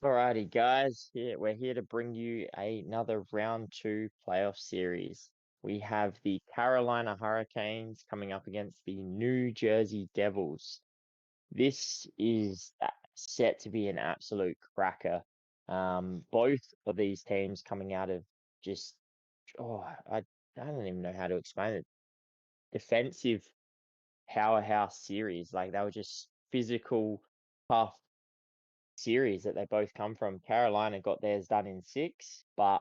Alrighty, guys. We're here to bring you another round two playoff series. We have the Carolina Hurricanes coming up against the New Jersey Devils. This is set to be an absolute cracker. Both of these teams coming out of just, I don't even know how to explain it. Defensive powerhouse series. Like they were just physical, tough series that they both come from. Carolina got theirs done in six, but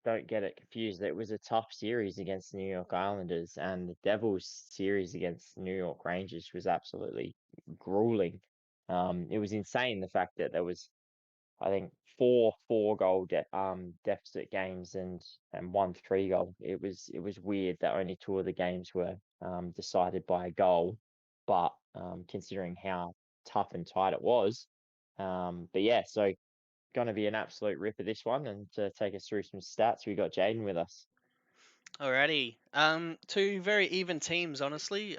don't get it confused. It was a tough series against the New York Islanders, and the Devils series against the New York Rangers was absolutely grueling. It was insane the fact that there was, I think, four goal deficit games and one 3 goal. It was weird that only two of the games were decided by a goal, but considering how tough and tight it was, but yeah, so going to be an absolute ripper this one, and to take us through some stats, we got Jaden with us. Alrighty. Two very even teams, honestly.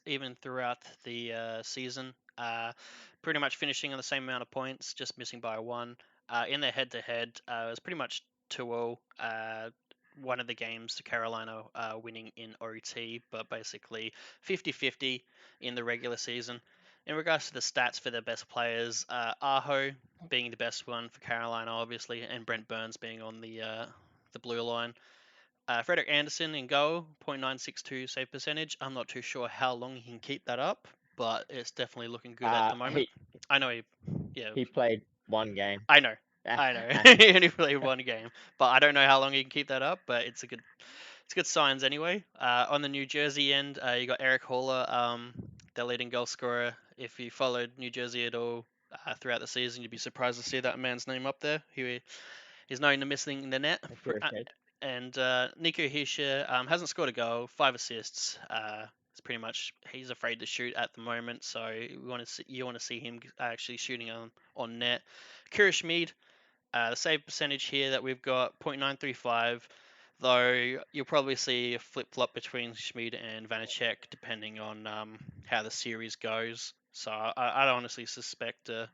Even throughout the season. Pretty much finishing on the same amount of points, just missing by one. In their head-to-head, it was pretty much 2-0. One of the games, Carolina winning in OT, but basically 50-50 in the regular season. In regards to the stats for the best players, Aho being the best one for Carolina, obviously, and Brent Burns being on the blue line. Frederick Anderson in goal, 0.962 save percentage. I'm not too sure how long he can keep that up, but it's definitely looking good at Uh, the moment. he I know yeah, he played one game. I know, I know. He only played one game, but I don't know how long he can keep that up. But it's good signs anyway. On the New Jersey end, you got Eric Haller, their leading goal scorer. If you followed New Jersey at all throughout the season, you'd be surprised to see that man's name up there. He is known to missing the net. Appreciate. And Nico Hischier hasn't scored a goal, 5 assists. It's pretty much he's afraid to shoot at the moment, so you want to see him actually shooting on net. Kira Schmid, the save percentage here that we've got 0.935, though you'll probably see a flip flop between Schmid and Vanacek depending on how the series goes. So I honestly suspect a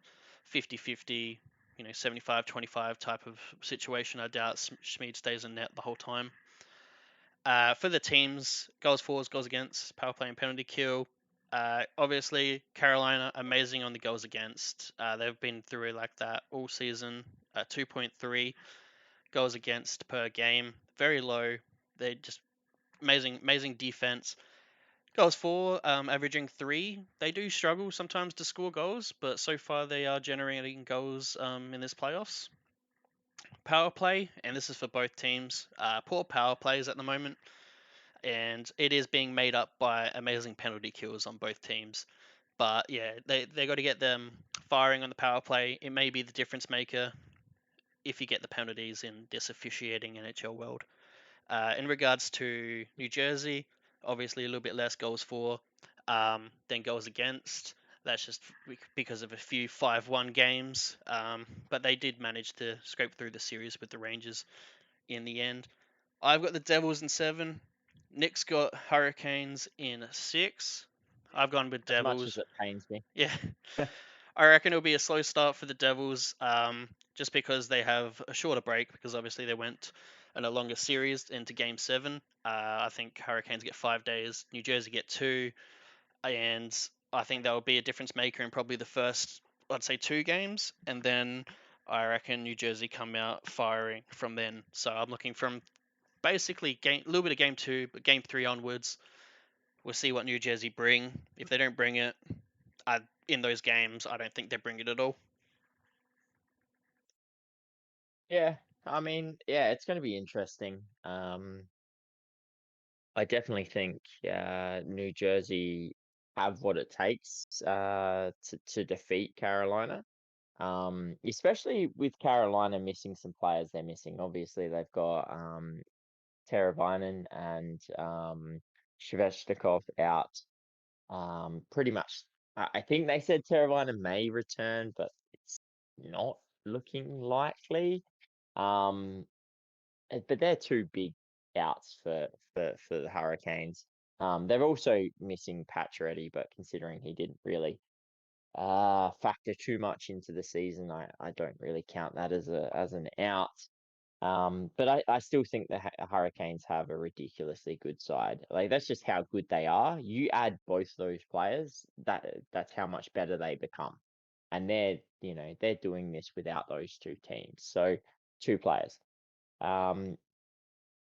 50-50, 75-25 type of situation. I doubt Schmid stays in net the whole time. For the teams, goals for, goals against, power play and penalty kill. Obviously, Carolina amazing on the goals against. They've been through like that all season. 2.3 goals against per game, very low. They just amazing defense. Goals for, averaging 3. They do struggle sometimes to score goals, but so far they are generating goals in this playoffs. Power play, and this is for both teams. Poor power plays at the moment, and it is being made up by amazing penalty kills on both teams. But yeah, they got to get them firing on the power play. It may be the difference maker if you get the penalties in this officiating NHL world. In regards to New Jersey, obviously a little bit less goals for than goals against. That's just because of a few 5-1 games. But they did manage to scrape through the series with the Rangers in the end. I've got the Devils in 7. Nick's got Hurricanes in 6. I've gone with As much as Devils. it pains me. Yeah, I reckon it'll be a slow start for the Devils, just because they have a shorter break, because obviously they went in a longer series into Game 7. I think Hurricanes get 5 days, New Jersey get 2, and I think that will be a difference maker in probably the first, I'd say, 2 games, and then I reckon New Jersey come out firing from then. So I'm looking from basically a little bit of Game 2, but Game 3 onwards, we'll see what New Jersey bring. If they don't bring it, in those games, I don't think they bring it at all. Yeah, I mean, yeah, it's going to be interesting. I definitely think New Jersey have what it takes to defeat Carolina. Especially with Carolina missing some players they're missing. Obviously, they've got Teravainen and Svechnikov out. Pretty much. I think they said Teravainen may return, but it's not looking likely. Um, but they're two big outs for the Hurricanes. They're also missing Pacioretty, but considering he didn't really factor too much into the season. I don't really count that as an out. But I still think the Hurricanes have a ridiculously good side. Like that's just how good they are. You add both those players, that's how much better they become. And they're doing this without those two teams. So two players. Um,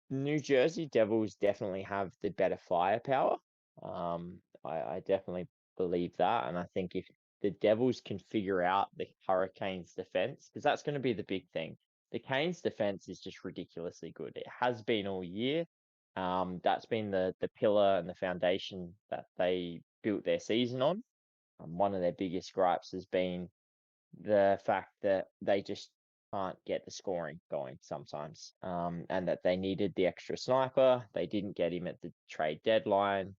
New Jersey Devils definitely have the better firepower. I definitely believe that, and I think if the Devils can figure out the Hurricanes' defense, because that's going to be the big thing. The Canes' defense is just ridiculously good. It has been all year. That's been the pillar and the foundation that they built their season on. One of their biggest gripes has been the fact that they just can't get the scoring going sometimes, and that they needed the extra sniper. They didn't get him at the trade deadline.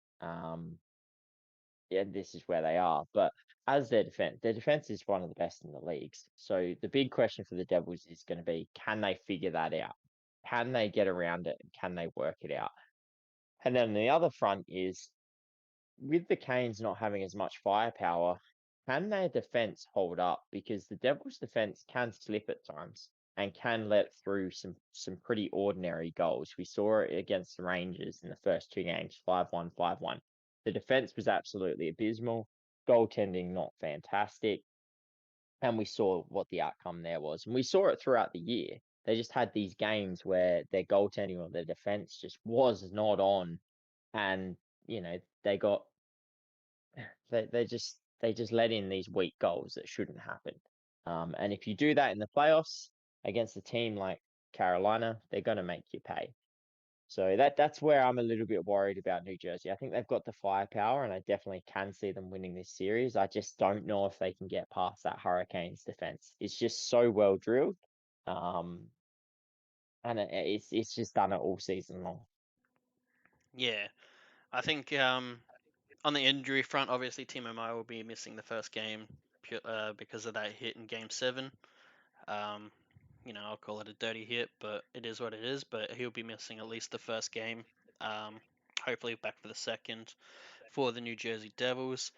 Yeah, this is where they are. But as their defense is one of the best in the leagues. So the big question for the Devils is going to be, can they figure that out? Can they get around it? And can they work it out? And then the other front is with the Canes not having as much firepower, can their defense hold up? Because the Devils' defense can slip at times and can let through some pretty ordinary goals. We saw it against the Rangers in the first two games, 5-1, 5-1. The defense was absolutely abysmal. Goaltending not fantastic. And we saw what the outcome there was. And we saw it throughout the year. They just had these games where their goaltending or their defense just was not on. And, they got they just let in these weak goals that shouldn't happen. And if you do that in the playoffs against a team like Carolina, they're going to make you pay. So that's where I'm a little bit worried about New Jersey. I think they've got the firepower, and I definitely can see them winning this series. I just don't know if they can get past that Hurricanes defense. It's just so well drilled, um, and it's just done it all season long. Yeah, I think on the injury front, obviously Timo Meyer will be missing the first game because of that hit in Game 7. Um, I'll call it a dirty hit, but it is what it is. But he'll be missing at least the first game. Um, Hopefully back for the second for the New Jersey Devils.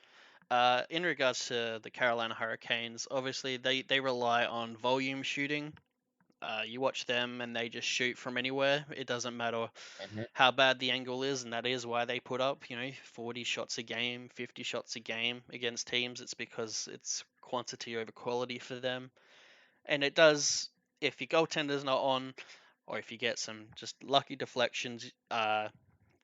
In regards to the Carolina Hurricanes, obviously they rely on volume shooting. You watch them and they just shoot from anywhere. It doesn't matter Mhm. how bad the angle is, and that is why they put up 40 shots a game, 50 shots a game against teams. It's because it's quantity over quality for them, and it does. If your goaltender's not on, or if you get some just lucky deflections,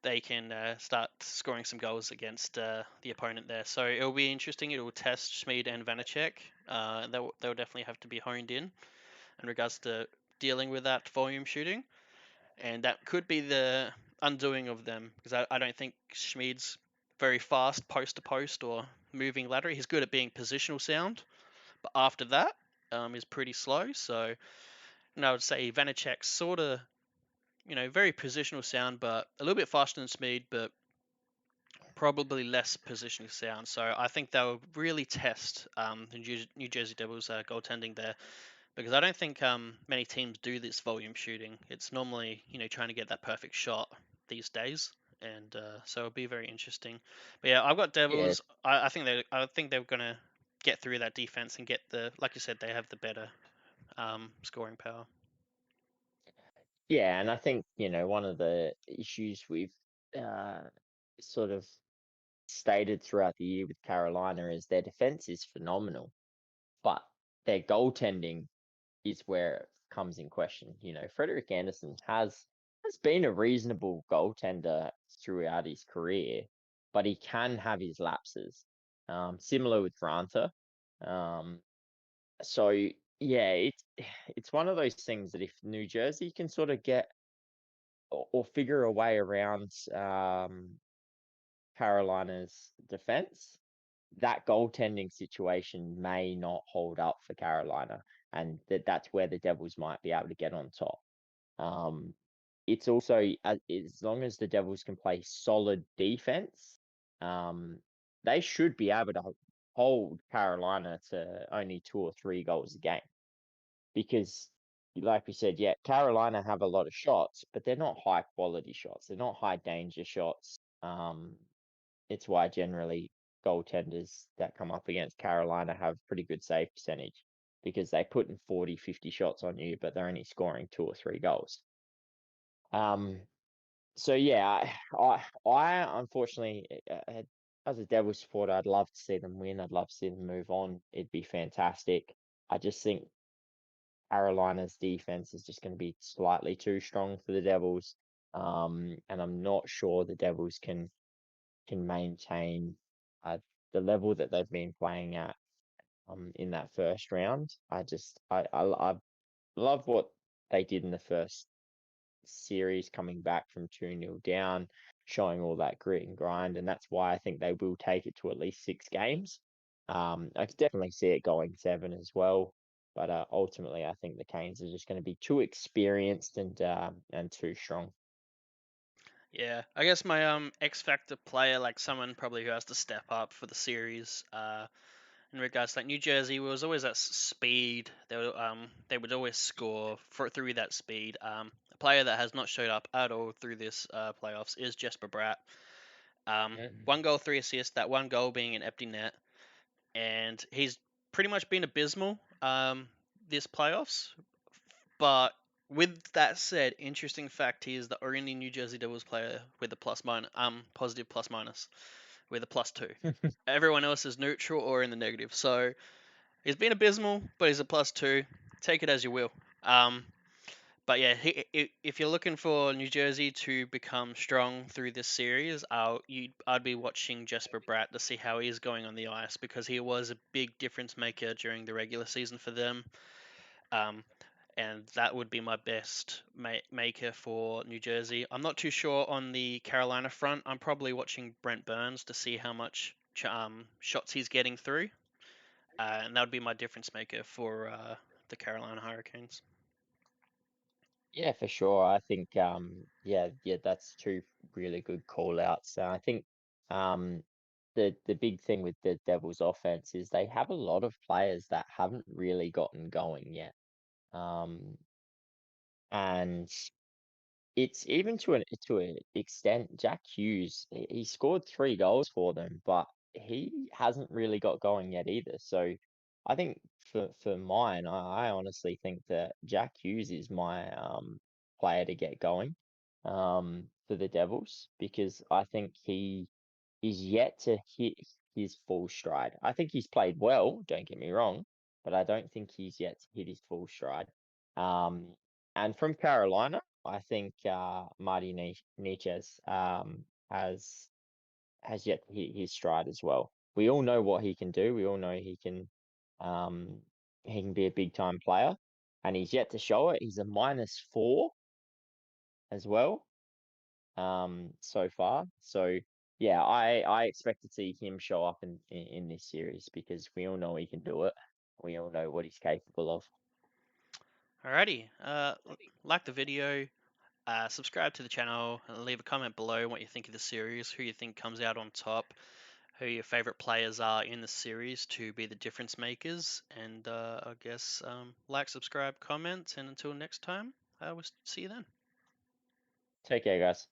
they can start scoring some goals against the opponent there. So it'll be interesting. It will test Schmid and Vanacek. They'll definitely have to be honed in regards to dealing with that volume shooting, and that could be the undoing of them because I don't think Schmid's very fast post to post or moving lateral. He's good at being positional sound, but after that, is pretty slow. So, I would say Vanacek's sort of very positional sound, but a little bit faster than Schmid, but probably less positional sound. So I think they'll really test the New Jersey Devils goaltending there because I don't think many teams do this volume shooting. It's normally trying to get that perfect shot these days, and so it'll be very interesting. But yeah, I've got Yeah, Devils. I think they're gonna get through that defense and get like you said, they have the better scoring power. yeah, and I think one of the issues we've uh, sort of stated throughout the year with Carolina is their defense is phenomenal, but their goaltending is where it comes in question. Frederick Anderson has been a reasonable goaltender throughout his career, but he can have his lapses. Similar with Granta. Um, so yeah, it's one of those things that if New Jersey can sort of get or figure a way around Carolina's defense, that goaltending situation may not hold up for Carolina, and that's where the Devils might be able to get on top. Um, it's also as long as the Devils can play solid defense, um, they should be able to hold Carolina to only 2 or 3 goals a game because. Like we said, yeah, Carolina have a lot of shots, but they're not high quality shots. They're not high danger shots. It's why generally goaltenders that come up against Carolina have pretty good save percentage because they put in 40, 50 shots on you, but they're only scoring 2 or 3 goals. Um, so yeah, I unfortunately, as a Devils supporter, I'd love to see them win. I'd love to see them move on. It'd be fantastic. I just think Carolina's defense is just going to be slightly too strong for the Devils. And I'm not sure the Devils can maintain uh, the level that they've been playing at in that first round. I love what they did in the first series, coming back from 2-0 down, showing all that grit and grind, and that's why I think they will take it to at least 6 games. I could definitely see it going 7 as well, but ultimately, I think the Canes are just going to be too experienced and too strong. Yeah, I guess my X factor player, like someone probably who has to step up for the series. In regards to like New Jersey, was always that speed. They would always score for through that speed. A player that has not showed up at all through this playoffs is Jesper Bratt. 1 goal, 3 assists. That 1 goal being an empty net, and he's pretty much been abysmal this playoffs. But with that said, interesting fact he is the only New Jersey Devils player with a positive plus minus with a +2. Everyone else is neutral or in the negative. So he's been abysmal, but he's a +2. Take it as you will. Um, but yeah, if you're looking for New Jersey to become strong through this series, I'd be watching Jesper Bratt to see how he's going on the ice because he was a big difference maker during the regular season for them. Um, and that would be my best maker for New Jersey. I'm not too sure on the Carolina front. I'm probably watching Brent Burns to see how much shots he's getting through, and that would be my difference maker for the Carolina Hurricanes. Yeah, for sure. I think yeah, that's two really good call outs. I think um the big thing with the Devils offense is they have a lot of players that haven't really gotten going yet. Um and it's even to an extent, Jack Hughes, he scored 3 goals for them, but he hasn't really got going yet either. So I think for mine, I honestly think that Jack Hughes is my player to get going for the Devils because I think he is yet to hit his full stride. I think he's played well, don't get me wrong, but I don't think he's yet to hit his full stride. Um, and from Carolina, I think Marty Nietzsche's has yet to hit his stride as well. We all know what he can do. We all know um, he can be a big time player, and he's yet to show it. He's a -4 as well so far. So yeah, I expect to see him show up in this series because we all know he can do it. We all know what he's capable of. Alrighty, like the video, subscribe to the channel, and leave a comment below what you think of the series, who you think comes out on top, who your favorite players are in the series to be the difference makers, and I guess like, subscribe, comment, and until next time, we'll see you then. Take care, guys.